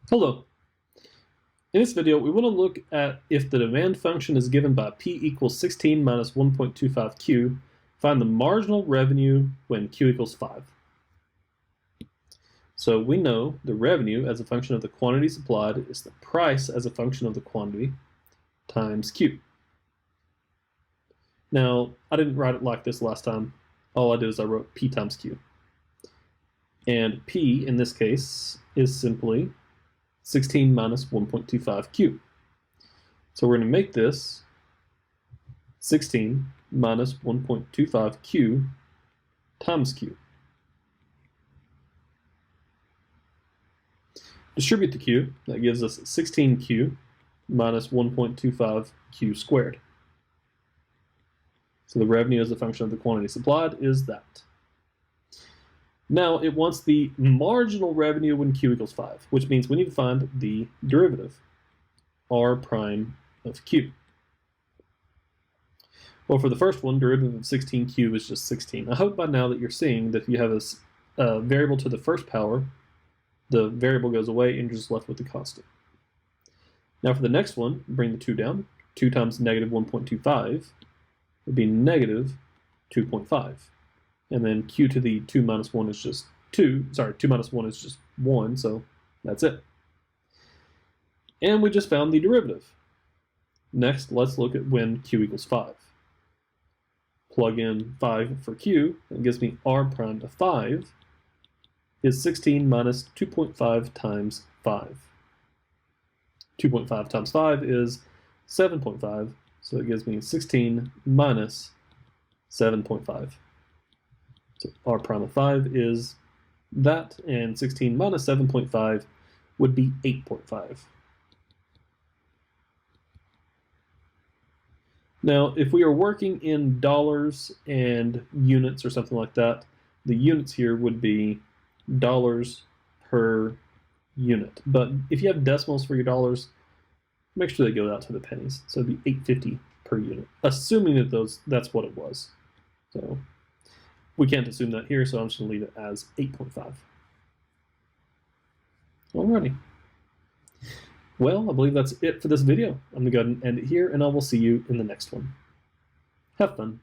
Hello. In this video, we want to look at if the demand function is given by p equals 16 minus 1.25q, find the marginal revenue when q equals 5. So we know the revenue as a function of the quantity supplied is the price as a function of the quantity times q. Now, I didn't write it like this last time. All I did is I wrote p times q. And p, in this case, is simply 16 minus 1.25q. So we're going to make this 16 minus 1.25q times q. Distribute the q. That gives us 16q minus 1.25q squared. So the revenue as a function of the quantity supplied is that. Now it wants the marginal revenue when q equals 5, which means we need to find the derivative, r prime of q. Well, for the first one, derivative of 16q is just 16. I hope by now that you're seeing that if you have a variable to the first power, the variable goes away and you're just left with the constant. Now for the next one, bring the 2 down. 2 times negative 1.25 would be negative 2.5. And then q to the 2 minus 1 is just 2. Sorry, 2 minus 1 is just 1, so that's it. And we just found the derivative. Next, let's look at when q equals 5. Plug in 5 for q, and it gives me r prime of 5 is 16 minus 2.5 times 5. 2.5 times 5 is 7.5, so it gives me 16 minus 7.5. So r prime of 5 is that, and 16 minus 7.5 would be 8.5. Now, if we are working in dollars and units or something like that, the units here would be dollars per unit. But if you have decimals for your dollars, make sure they go out to the pennies. So it'd be 850 per unit, assuming that that's what it was. So we can't assume that here, so I'm just going to leave it as 8.5. Alrighty. Well, I believe that's it for this video. I'm going to go ahead and end it here, and I will see you in the next one. Have fun.